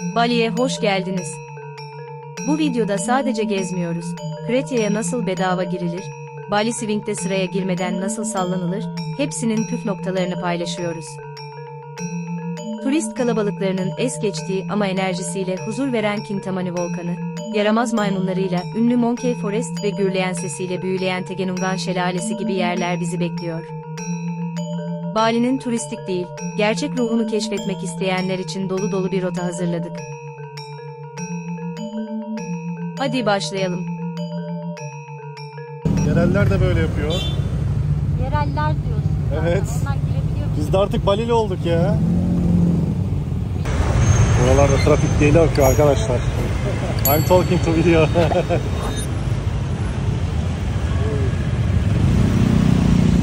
Bali'ye hoş geldiniz. Bu videoda sadece gezmiyoruz. Kretya'ya nasıl bedava girilir, Bali Swing'de sıraya girmeden nasıl sallanılır, hepsinin püf noktalarını paylaşıyoruz. Turist kalabalıklarının es geçtiği ama enerjisiyle huzur veren Kintamani Volkanı, yaramaz maymunlarıyla ünlü Monkey Forest ve gürleyen sesiyle büyüleyen Tegenungan Şelalesi gibi yerler bizi bekliyor. Bali'nin turistik değil, gerçek ruhunu keşfetmek isteyenler için dolu dolu bir rota hazırladık. Hadi başlayalım. Yereller de böyle yapıyor. Yereller diyorsun. Evet. Onlar girebiliyor. Biz de artık Balili olduk ya. Buralarda trafik deli akıyor arkadaşlar. I'm talking to video.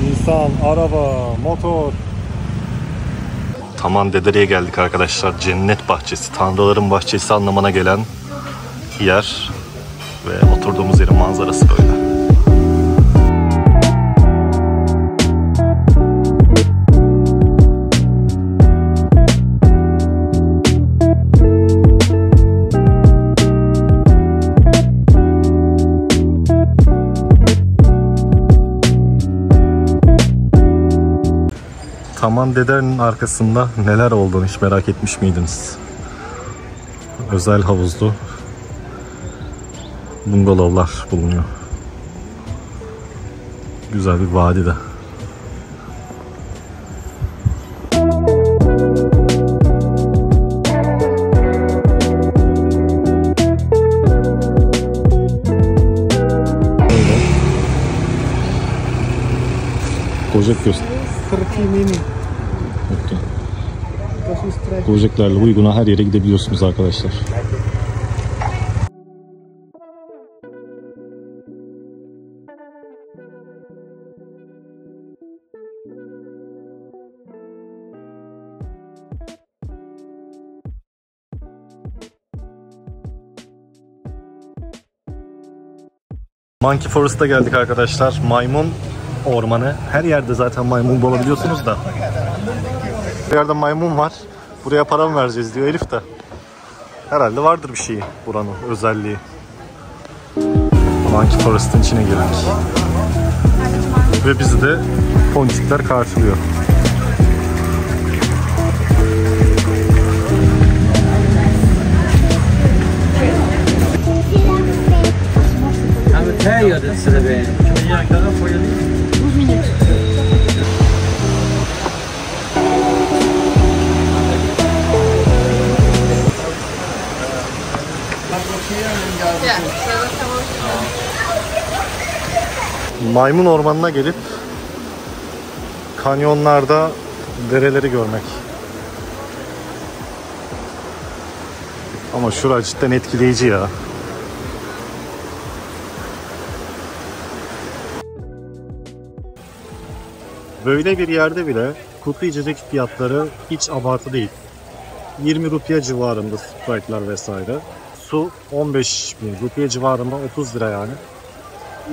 İnsan, araba, motor. Taman Dedere'ye geldik arkadaşlar. Cennet bahçesi, tanrıların bahçesi anlamına gelen yer ve oturduğumuz yerin manzarası böyle. Taman Dedere'nin arkasında neler olduğunu hiç merak etmiş miydiniz? Özel havuzlu bungalovlar bulunuyor. Güzel bir vadide. Gojek göster. Gojeklerle uyguna her yere gidebiliyorsunuz arkadaşlar. Monkey Forest'a geldik arkadaşlar. Maymun ormanı. Her yerde zaten maymun bulabiliyorsunuz da. Bir yerde maymun var. Buraya para mı vereceğiz diyor Elif de. Herhalde vardır bir şeyi buranın özelliği. Monkey Forest'ın içine girdik. Ve bizi de ponçikler karşılıyor. Maymun ormanına gelip kanyonlarda dereleri görmek. Ama şura cidden etkileyici ya. Böyle bir yerde bile kutu içecek fiyatları hiç abartı değil. 20 rupiye civarında Sprite'lar vesaire. Su 15 bin rupiye civarında, 30 lira yani.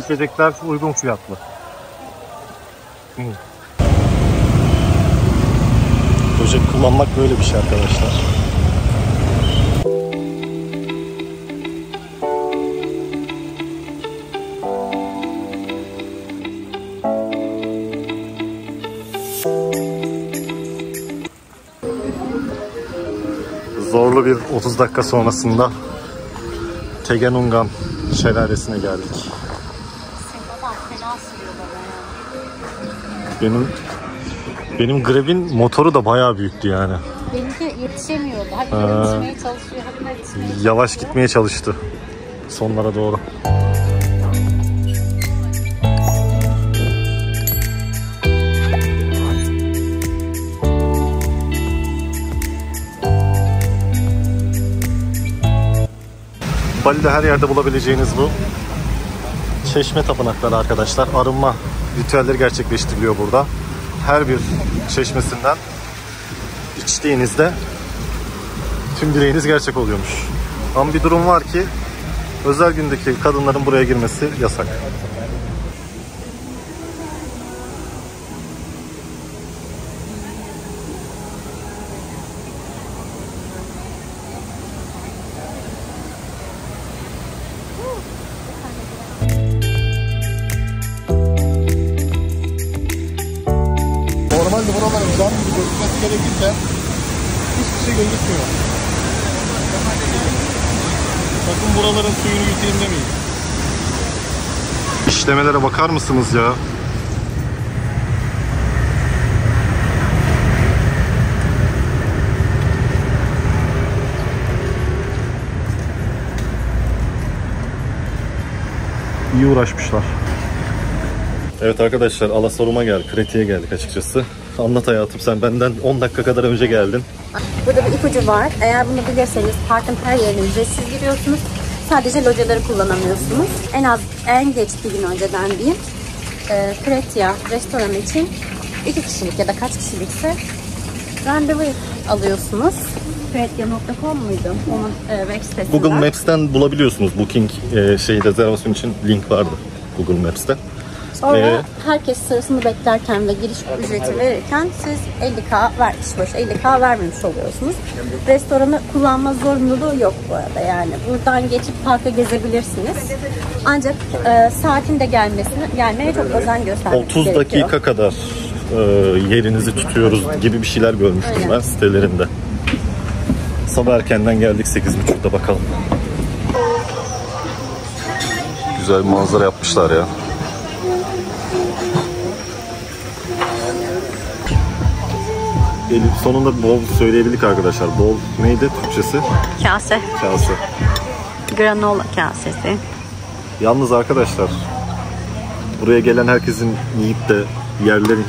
İçecekler uygun fiyatlı. Gojek kullanmak böyle bir şey arkadaşlar. Zorlu bir 30 dakika sonrasında Tegenungan Şelalesi'ne geldik. Benim Grab'in motoru da bayağı büyüktü yani. Benimki yetişemiyordu. Hadi yetişmeye çalışıyor. Hadi yetişmeye. Yavaş gitmeye çalıştı sonlara doğru. Bali'de her yerde bulabileceğiniz bu çeşme tapınakları arkadaşlar. Arınma ritüelleri gerçekleştiriliyor burada. Her bir çeşmesinden içtiğinizde tüm dileğiniz gerçek oluyormuş. Ama bir durum var ki özel gündeki kadınların buraya girmesi yasak. buradan gözükmesi gerekirken hiçbir şey gözükmüyor. Bakın buraların suyunu yutayım demeyin. İşlemelere bakar mısınız ya? İyi uğraşmışlar. Evet arkadaşlar, Alasorum'a geldik, Kreti'ye geldik açıkçası. Anlat hayatım, sen benden 10 dakika kadar önce geldin. Burada bir ipucu var. Eğer bunu bilirseniz parkın her yerine ücretsiz giriyorsunuz. Sadece locaları kullanamıyorsunuz. En geç bir gün önceden diyeyim. Kretia restoranı için 2 kişilik ya da kaç kişilikse randevu alıyorsunuz. Kretia.com muydu? Onun web sitesinden. Google Maps'ten bulabiliyorsunuz. Booking rezervasyon için link vardı Google Maps'te. Sonra herkes sırasını beklerken ve giriş ücreti verirken siz 50K kişi başı 50K vermemiş oluyorsunuz. Restoranı kullanma zorunluluğu yok bu arada, yani buradan geçip parka gezebilirsiniz. Ancak saatinde gelmeye çok özen göstermek 30 gerekiyor. dakika kadar yerinizi tutuyoruz gibi bir şeyler görmüştüm Öyle. Ben sitelerinde. Sabah erkenden geldik, 8.30'da bakalım. Güzel bir manzara yapmışlar ya. Elif sonunda bol söyleyebildik arkadaşlar. Bol neydi Türkçesi? Kase. Kase. Granola kasesi. Yalnız arkadaşlar, buraya gelen herkesin yiyip de yerlerin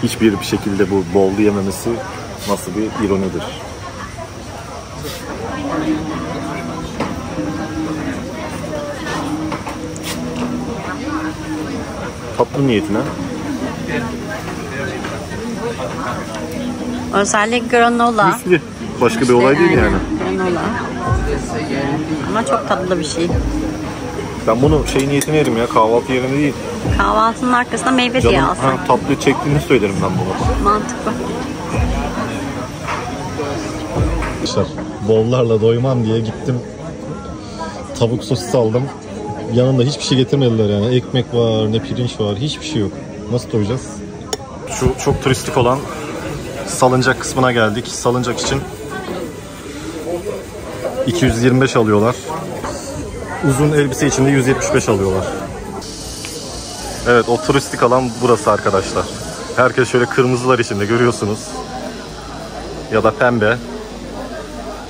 hiçbir şekilde bu bollu yememesi nasıl bir ironidir. Tatlı niyetine. Özellikle granola. Müsli. Başka bir olay değil yani. Granola. Ama çok tatlı bir şey. Ben bunu niyetine yerim ya, kahvaltı yerine değil. Kahvaltının arkasında meyve diye alsın. Tatlı çektiğini söylerim ben bunu. Mantıklı. Bollarla doymam diye gittim. Tavuk sosis aldım. Yanında hiçbir şey getirmediler yani. Ekmek var, ne pirinç var, hiçbir şey yok. Nasıl doyacağız? Şu çok turistik olan salıncak kısmına geldik. Salıncak için 225 alıyorlar. Uzun elbise için de 175 alıyorlar. Evet, o turistik alan burası arkadaşlar. Herkes şöyle kırmızılar içinde görüyorsunuz. Ya da pembe.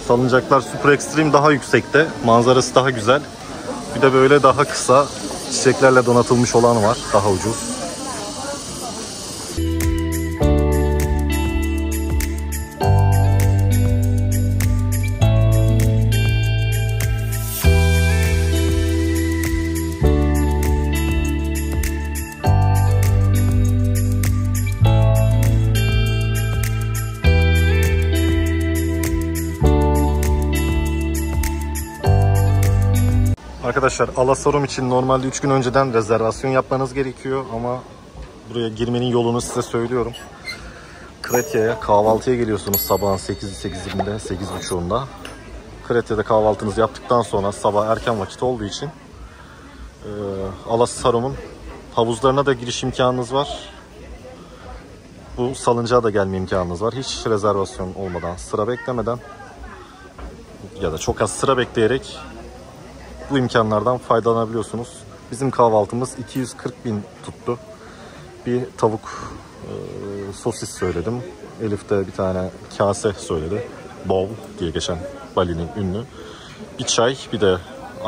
Salıncaklar Super Extreme daha yüksekte. Manzarası daha güzel. Bir de böyle daha kısa çiçeklerle donatılmış olan var. Daha ucuz. Arkadaşlar, Alasorum için normalde 3 gün önceden rezervasyon yapmanız gerekiyor ama buraya girmenin yolunu size söylüyorum. Kretia'ya kahvaltıya geliyorsunuz sabahın 8'inde, 8.30'unda. Kretia'da kahvaltınızı yaptıktan sonra sabah erken vakit olduğu için Alasorum'un havuzlarına da giriş imkanınız var. Bu salıncağa da gelme imkanınız var. Hiç rezervasyon olmadan, sıra beklemeden ya da çok az sıra bekleyerek bu imkanlardan faydalanabiliyorsunuz. Bizim kahvaltımız 240.000 tuttu. Bir tavuk sosis söyledim. Elif de bir tane kase söyledi. Bowl diye geçen Bali'nin ünlü. Bir çay, bir de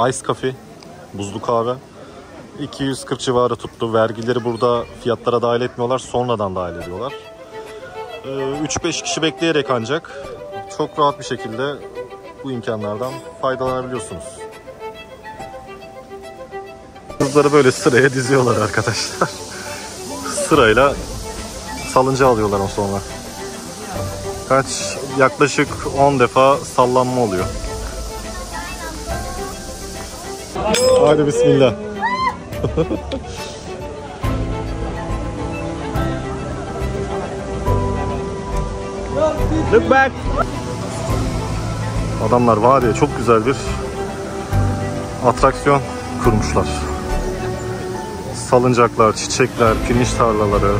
ice coffee, buzlu kahve. 240 civarı tuttu. Vergileri burada fiyatlara dahil etmiyorlar. Sonradan dahil ediyorlar. 3-5 kişi bekleyerek ancak çok rahat bir şekilde bu imkanlardan faydalanabiliyorsunuz. Kızları böyle sıraya diziyorlar arkadaşlar. Sırayla salıncağı alıyorlar o sonra. Yaklaşık 10 defa sallanma oluyor. Haydi bismillah. Look back. Adamlar var ya, çok güzel bir atraksiyon kurmuşlar. Salıncaklar, çiçekler, pirinç tarlaları,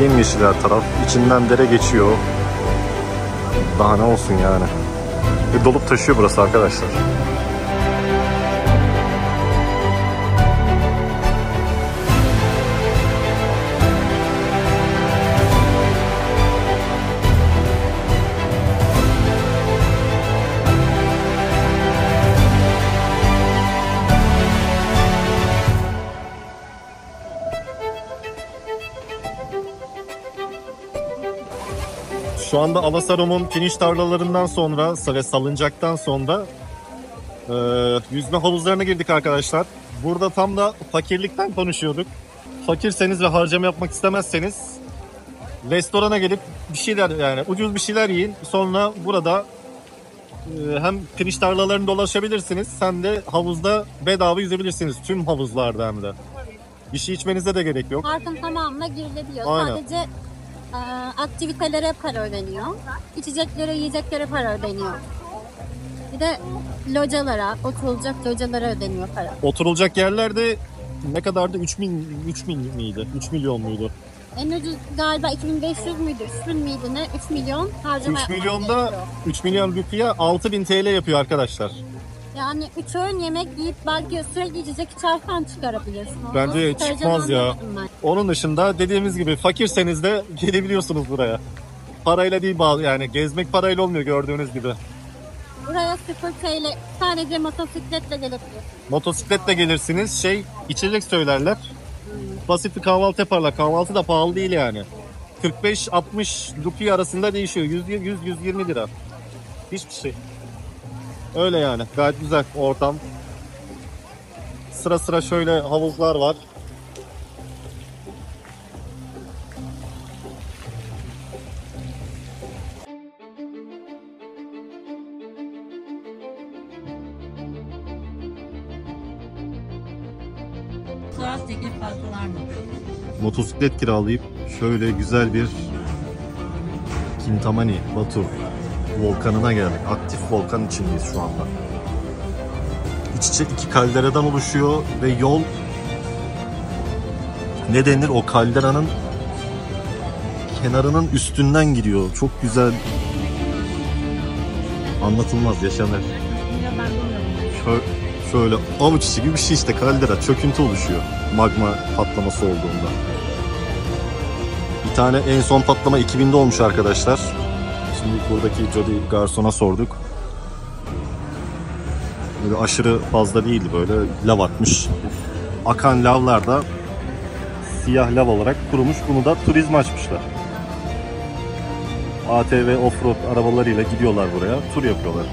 Yemyeşil her taraf. İçinden dere geçiyor. Daha ne olsun yani. Dolup taşıyor burası arkadaşlar. Şu anda Alasarom'un finish tarlalarından sonra ve salıncaktan sonra yüzme havuzlarına girdik arkadaşlar. Burada tam da fakirlikten konuşuyorduk. Fakirseniz ve harcama yapmak istemezseniz restorana gelip bir şeyler, yani ucuz bir şeyler yiyin. Sonra burada hem finish tarlalarını dolaşabilirsiniz hem de havuzda bedava yüzebilirsiniz. Tüm havuzlarda hem de. Bir şey içmenize de gerek yok. Parkın tamamına girilebiliyor. Aynen. Sadece aktivitelere para ödeniyor. İçeceklere, yiyeceklere para ödeniyor. Bir de localara, oturulacak localara ödeniyor para. Oturulacak yerlerde ne kadardı? 3 miydi? 3 milyon muydu? En ucuz galiba 2500 müydü? 3000 miydi ne? 3 milyon harcama 3 yapmak milyonda gerekiyor. 3 milyon rupiye 6000 TL yapıyor arkadaşlar. Yani 3 öğün yemek yiyip belki sürekli içecek içerken çıkarabilirsin. Onu Bence çıkaracağını çıkmaz ya. anlamadım ben. Onun dışında dediğimiz gibi fakirseniz de gelebiliyorsunuz buraya. Parayla değil, yani gezmek parayla olmuyor gördüğünüz gibi. Buraya 0 TL sadece motosikletle gelebiliyorsun. Motosikletle gelirsiniz, içecek söylerler. Basit bir kahvaltı yaparlar. Kahvaltı da pahalı değil yani. 45-60 rupiye arasında değişiyor. 100-120 lira. Hiçbir şey. Öyle yani. Gayet güzel ortam. Sıra sıra şöyle havuzlar var. Sonra teklif fazlalar mı? Motosiklet kiralayıp şöyle güzel bir Kintamani Batur volkanına geldik. Aktif volkan içindeyiz şu anda. İç içe iki kalderadan oluşuyor ve yol, ne denir, o kalderanın kenarının üstünden gidiyor. Çok güzel, anlatılmaz, yaşanır. Şöyle avuç içi gibi bir şey işte, kaldera, çöküntü oluşuyor magma patlaması olduğunda. Bir tane en son patlama 2000'de olmuş arkadaşlar. Şimdi buradaki Jody garsona sorduk. Böyle aşırı fazla değildi, böyle lav atmış. Akan lavlar da siyah lav olarak kurumuş. Bunu da turizm açmışlar. ATV offroad arabalarıyla gidiyorlar buraya, tur yapıyorlar.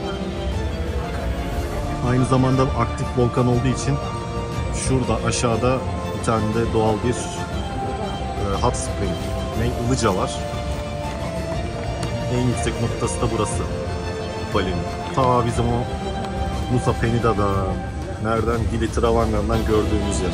Aynı zamanda aktif volkan olduğu için şurada aşağıda bir tane de doğal bir hot spring, ılıca var. En yüksek noktası da burası, Bali'nin. Ta bizim o Nusa Penida'da, nereden, Gili Travangan'dan gördüğümüz yer.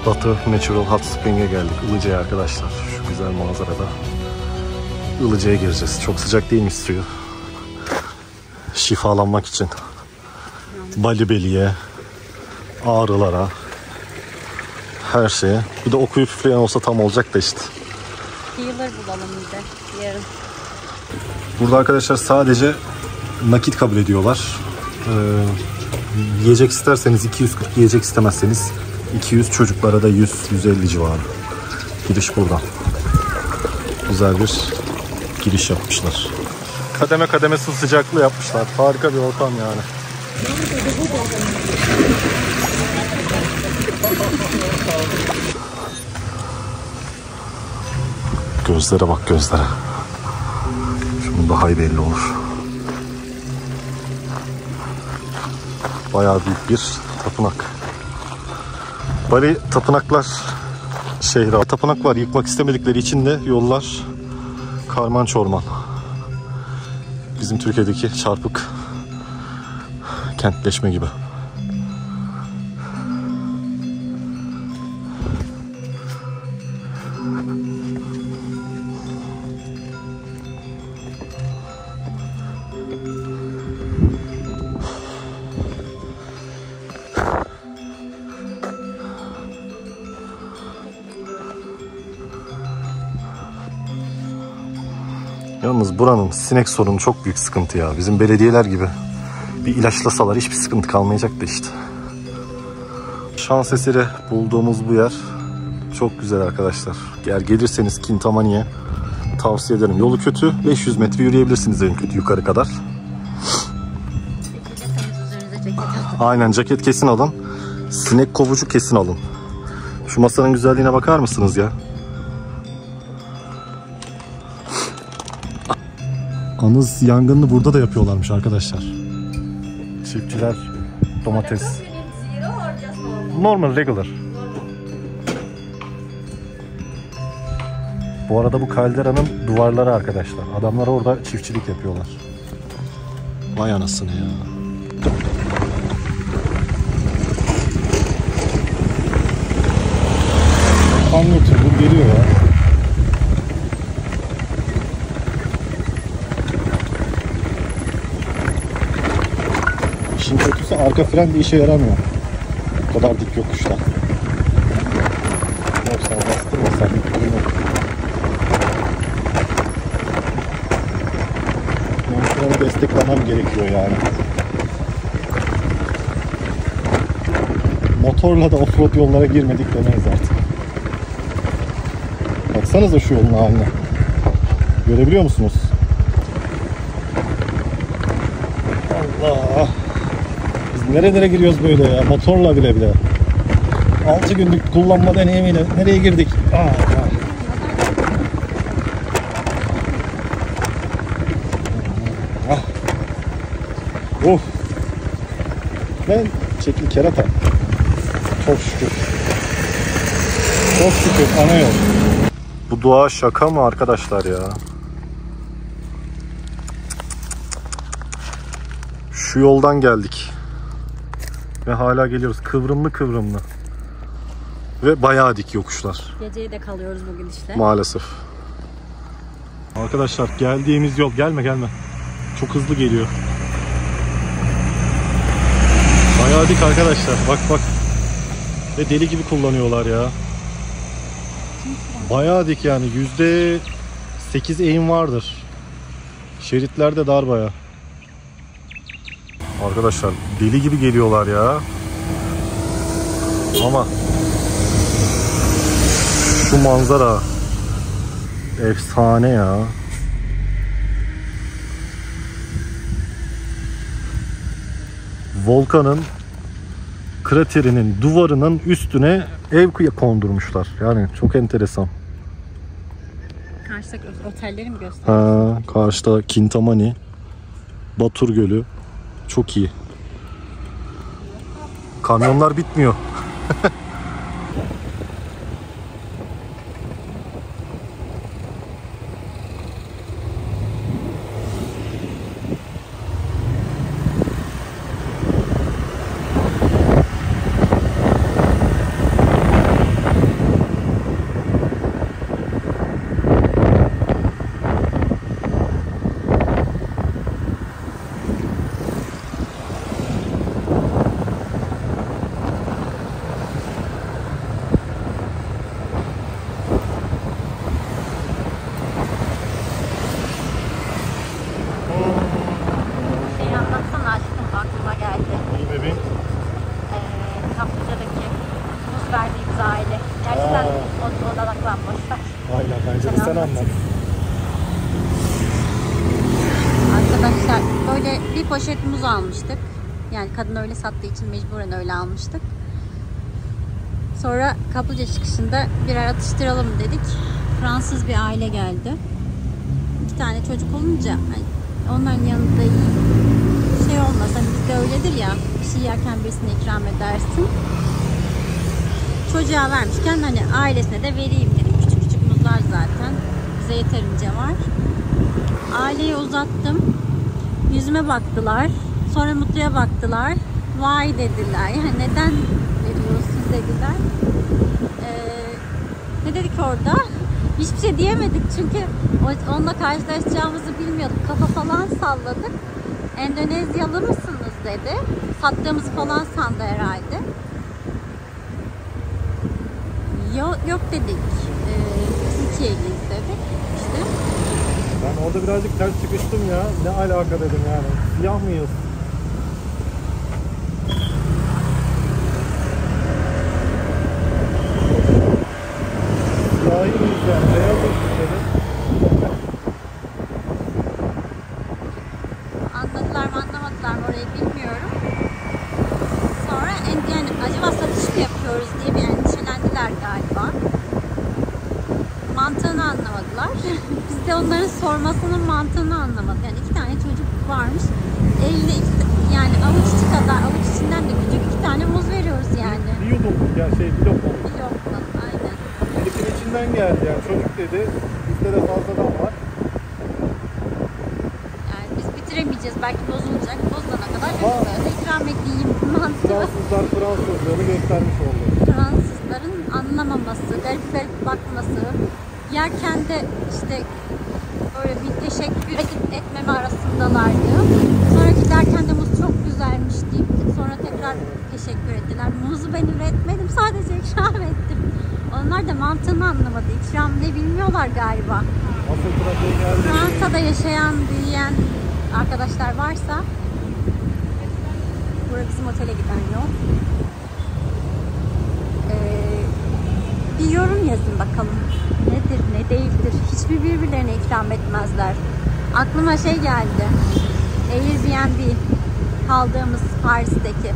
Batı Natural Hot Spring'e geldik. Ilıca'ya arkadaşlar. Şu güzel manzarada Ilıca'ya gireceğiz. Çok sıcak değilmiş suyu. Şifalanmak için. Bali beliye, ağrılara, her şeye. Bir de okuyup üfleyen olsa tam olacak da işte. Healer bulalım bir de yarın. Burada arkadaşlar sadece nakit kabul ediyorlar. Yiyecek isterseniz 240, yiyecek istemezseniz 200, çocuklara da 100-150 civarı. Giriş buradan. Güzel bir giriş yapmışlar. Kademe kademe su sıcaklığı yapmışlar. Harika bir ortam yani. Gözlere bak, gözlere. Şunun daha iyi belli olur. Bayağı büyük bir tapınak. Bali tapınaklar şehri. Tapınak var, yıkmak istemedikleri için de yollar karman çorman. Bizim Türkiye'deki çarpık kentleşme gibi. Yalnız buranın sinek sorunu çok büyük sıkıntı ya. Bizim belediyeler gibi. Bir ilaçlasalar hiçbir sıkıntı kalmayacak da işte. Şans eseri bulduğumuz bu yer çok güzel arkadaşlar. Eğer gelirseniz Kintamani'ye tavsiye ederim. Yolu kötü. 500 metre yürüyebilirsiniz en kötü yukarı kadar. Aynen, ceket kesin alın. Sinek kovucu kesin alın. Şu masanın güzelliğine bakar mısınız ya? Anız yangınını burada da yapıyorlarmış arkadaşlar. Çiftçiler domates. Normal, regular. Bu arada bu kalderanın duvarları arkadaşlar. Adamlar orada çiftçilik yapıyorlar. Vay anasını ya. Anlatıyor, bu geliyor ya. İşin kötüsü arka fren bir işe yaramıyor. O kadar dik yokuşta. Yoksa bastırmasak freni desteklemem gerekiyor yani. Motorla da offroad yollara girmedik demeyiz artık. Baksanıza şu yolun haline. Görebiliyor musunuz? Allah! Biz nerelere giriyoruz böyle ya? Motorla bile. 6 günlük kullanma deneyimiyle nereye girdik? Of! Ben çekil kerata. Çok şükür. Çok şükür ana yol. Bu doğa şaka mı arkadaşlar ya? Şu yoldan geldik. Ve hala geliyoruz. Kıvrımlı. Ve bayağı dik yokuşlar. Geceye de kalıyoruz bugün işte. Maalesef. Arkadaşlar geldiğimiz yol. Gelme. Çok hızlı geliyor. Bayağı dik arkadaşlar. Bak. Ve deli gibi kullanıyorlar ya. Bayağı dik yani. %8 eğim vardır. Şeritler de dar bayağı. Arkadaşlar deli gibi geliyorlar ya. Ama şu manzara efsane ya. Volkanın kraterinin duvarının üstüne ev kondurmuşlar. Yani çok enteresan. Karşıdaki otelleri mi gösteriyor? Karşıda Kintamani, Batur Gölü. Çok iyi. Kamyonlar bitmiyor. Aile. Gerçekten odaklanmışlar. Aynen, bence de sen anlat. Arkadaşlar böyle bir poşet muz almıştık. Yani kadın öyle sattığı için mecburen öyle almıştık. Sonra Kaplıca çıkışında birer atıştıralım dedik. Fransız bir aile geldi. 2 tane çocuk olunca hani onların yanında şey olmaz. Hani bizde öyledir ya, bir şey yerken birisine ikram edersin. Çocuğa vermişken hani ailesine de vereyim dedim. Küçük küçük muzlar zaten. Bize yeterince var. Aileye uzattım. Yüzüme baktılar. Sonra Mutlu'ya baktılar. Vay dediler. Yani neden veriyorsunuz dediler. Ne dedik orada? Hiçbir şey diyemedik çünkü onunla karşılaşacağımızı bilmiyorduk. Kafa falan salladık. Endonezyalı mısınız dedi. Sattığımızı falan sandı herhalde. Yok dedik. Türkiye'liyiz dedik. İşte. Ben orada birazcık ters çıkıştım ya. Ne alaka dedim yani. Siyah mıyız? Siyahi miyiz yani? Beyazız dedim. Anladılar mı anlamadılar mı orayı bilmiyorum. Sonra yani acaba satış mı yapıyoruz diye bir endişelendiler galiba. Mantığını anlamadılar. Biz de onların sormasının mantığını anlamadık. Yani 2 tane çocuk varmış. Elde yani avuç içi kadar, avuç içinden de küçük 2 tane muz veriyoruz yani. Bir yudum ya bir lokma. Bir lokma, aynen. Elif'in içinden geldi yani çocuk dedi. Bizde de fazladan var. Yani biz bitiremeyeceğiz. Belki bozulacak. Bozulana kadar çocuklara ikram edeyim mantığı. Fransızlar Fransızlığını göstermiş oldu. Fransızların anlamaması, garip garip bakması, yerken de işte böyle bir teşekkür etmeme arasındalardı. Sonra giderken de muz çok güzelmiş deyip sonra tekrar teşekkür ettiler. Muzu ben üretmedim, sadece ikram ettim. Onlar da mantığını anlamadı. İkram ne bilmiyorlar galiba. Asıl trafiğe geldi. Fransa'da yaşayan, büyüyen arkadaşlar varsa, burası bizim otele giden yol. Bir yorum yazın bakalım. Nedir, ne değildir. Hiçbir birbirlerine ikram etmezler. Aklıma şey geldi. Airbnb kaldığımız Paris'teki.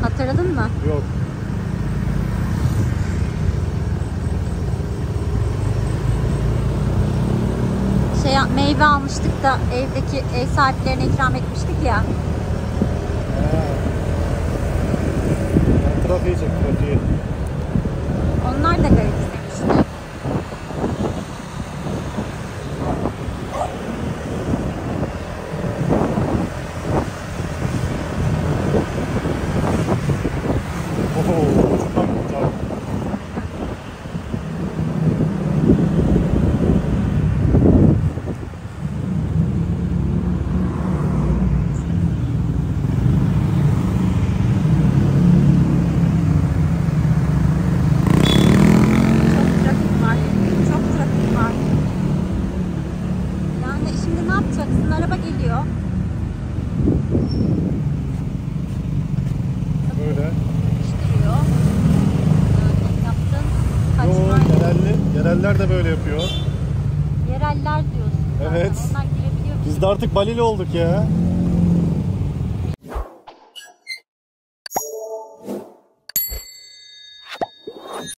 Hatırladın mı? Yok. Meyve almıştık da evdeki ev sahiplerine ikram etmiştik ya. Trafiğe çek trafiğe. Onlar da garipsemişti. Oho, uçtan kurtar. Araba geliyor. Böyle. İştiriyor. Yaptın. Yo, yereller de böyle yapıyor. Yereller diyorsun. Evet. Onlar girebiliyor. Biz de artık Balili olduk ya.